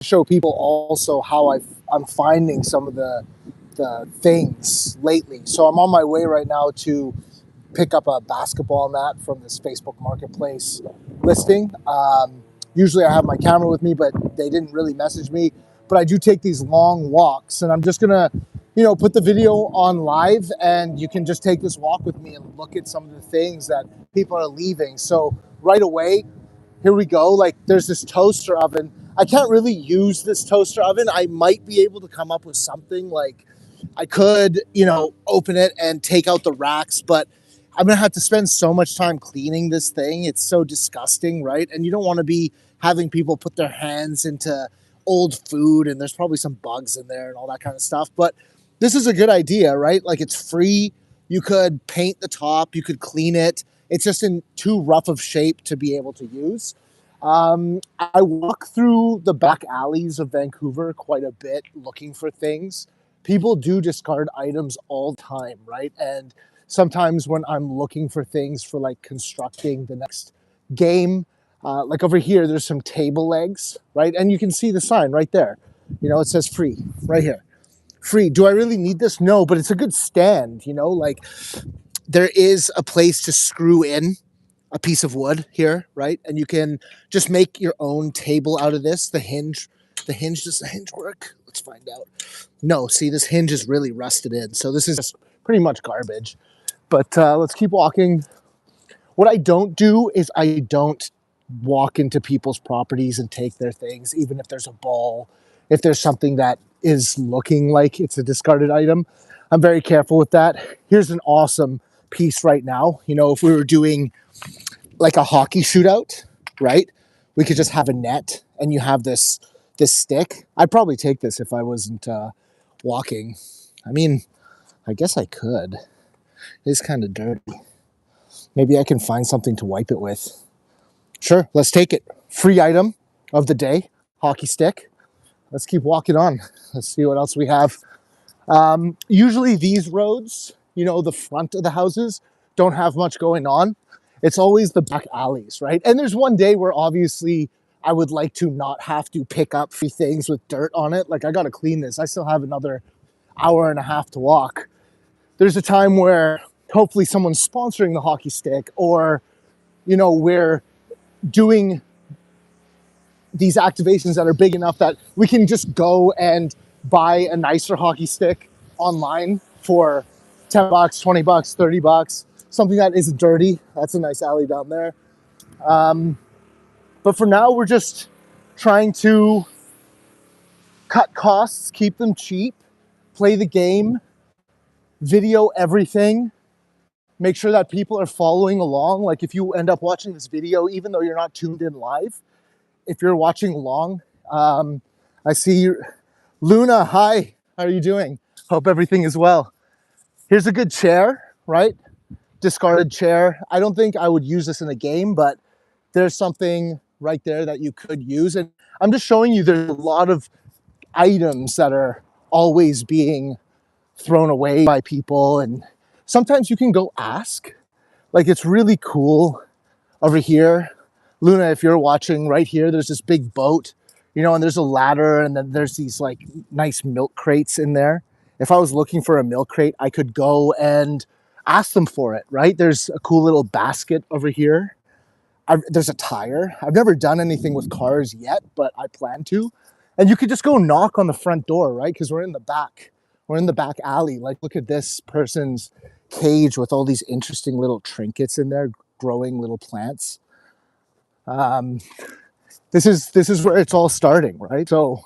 show people also how I'm finding some of the things lately. So I'm on my way right now to pick up a basketball mat from this Facebook Marketplace listing. Usually I have my camera with me, but they didn't really message me. But I do take these long walks, and I'm just gonna, put the video on live, and you can just take this walk with me and look at some of the things that people are leaving. So right away, here we go. Like, there's this toaster oven. I can't really use this toaster oven. I might be able to come up with something like I could, open it and take out the racks, but I'm going to have to spend so much time cleaning this thing. It's so disgusting, right? And you don't want to be having people put their hands into old food, and there's probably some bugs in there and all that kind of stuff. But this is a good idea, right? Like, it's free. You could paint the top, you could clean it. It's just in too rough of shape to be able to use. I walk through the back alleys of Vancouver quite a bit looking for things. People do discard items all the time, right? And sometimes when I'm looking for things for like constructing the next game, like over here, there's some table legs, right? And you can see the sign right there. It says free right here. Free. Do I really need this? No, but it's a good stand, like there is a place to screw in a piece of wood here, right? And you can just make your own table out of this. Does the hinge work? Let's find out. No, see, this hinge is really rusted in. So this is just pretty much garbage. But let's keep walking. What I don't do is I don't walk into people's properties and take their things, even if there's a ball, if there's something that is looking like it's a discarded item. I'm very careful with that. Here's an awesome piece right now. If we were doing like a hockey shootout, right? We could just have a net and you have this stick. I'd probably take this if I wasn't walking. I mean, I guess I could. It's kind of dirty. Maybe I can find something to wipe it with. Sure, let's take it. Free item of the day, hockey stick. Let's keep walking on. Let's see what else we have. Usually these roads, the front of the houses don't have much going on. It's always the back alleys, right? And there's one day where obviously I would like to not have to pick up free things with dirt on it. Like, I got to clean this. I still have another hour and a half to walk. There's a time where hopefully someone's sponsoring the hockey stick, or, we're doing these activations that are big enough that we can just go and buy a nicer hockey stick online for $10, $20, $30, something that isn't dirty. That's a nice alley down there. But for now, we're just trying to cut costs, keep them cheap, play the game, video everything, make sure that people are following along. Like, if you end up watching this video, even though you're not tuned in live, if you're watching along, I see you. Luna, hi, how are you doing? Hope everything is well. Here's a good chair, right? Discarded chair. I don't think I would use this in a game, but there's something right there that you could use. And I'm just showing you there's a lot of items that are always being thrown away by people. And sometimes you can go ask. Like, it's really cool over here. Luna, if you're watching right here, there's this big boat, and there's a ladder, and then there's these like nice milk crates in there. If I was looking for a milk crate, I could go and ask them for it, right? There's a cool little basket over here. There's a tire. I've never done anything with cars yet, but I plan to. And you could just go knock on the front door, right? Because we're in the back. We're in the back alley. Like, look at this person's cage with all these interesting little trinkets in there, growing little plants. This is where it's all starting, right? So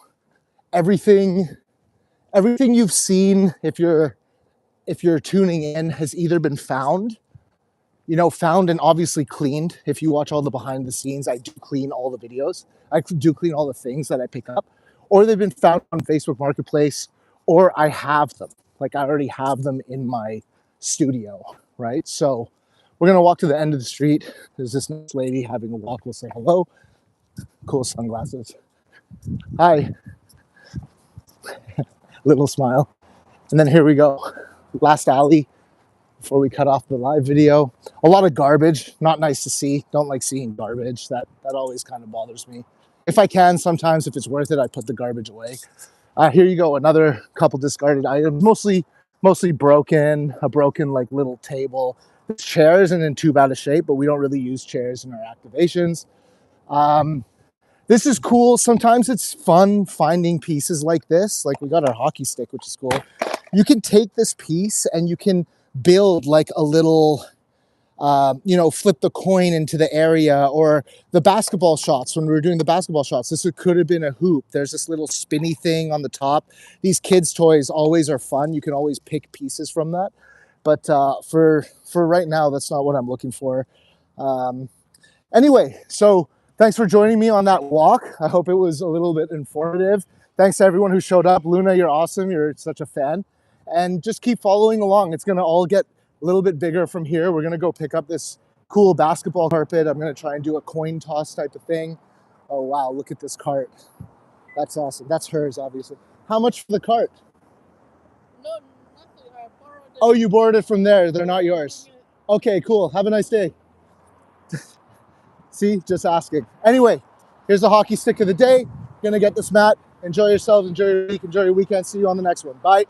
everything you've seen, if you're tuning in, has either been found and obviously cleaned. If you watch all the behind the scenes, I do clean all the videos. I do clean all the things that I pick up, or they've been found on Facebook Marketplace, or I have them. Like, I already have them in my studio, right? So we're going to walk to the end of the street. There's this nice lady having a walk. We'll say hello. Cool sunglasses. Hi. Little smile. And then here we go. Last alley before we cut off the live video. A lot of garbage. Not nice to see. Don't like seeing garbage. That always kind of bothers me. If I can, sometimes if it's worth it, I put the garbage away. Here you go, another couple discarded items, mostly broken, a broken like little table. The chair isn't in too bad a shape, but we don't really use chairs in our activations. This is cool. Sometimes it's fun finding pieces like this. Like we got our hockey stick, which is cool. You can take this piece and you can build like a little, flip the coin into the area, or the basketball shots. When we were doing the basketball shots, this could have been a hoop. There's this little spinny thing on the top. These kids' toys always are fun. You can always pick pieces from that. But for right now, that's not what I'm looking for. Anyway, so thanks for joining me on that walk. I hope it was a little bit informative. Thanks to everyone who showed up. Luna, you're awesome. You're such a fan. And just keep following along. It's going to all get a little bit bigger from here. We're going to go pick up this cool basketball carpet. I'm going to try and do a coin toss type of thing. Oh, wow. Look at this cart. That's awesome. That's hers, obviously. How much for the cart? No, nothing. I borrowed it. Oh, you borrowed it from there. They're not yours. Okay, cool. Have a nice day. See, just asking. Anyway, here's the hockey stick of the day. Gonna get this mat. Enjoy yourselves. Enjoy your week. Enjoy your weekend. See you on the next one. Bye.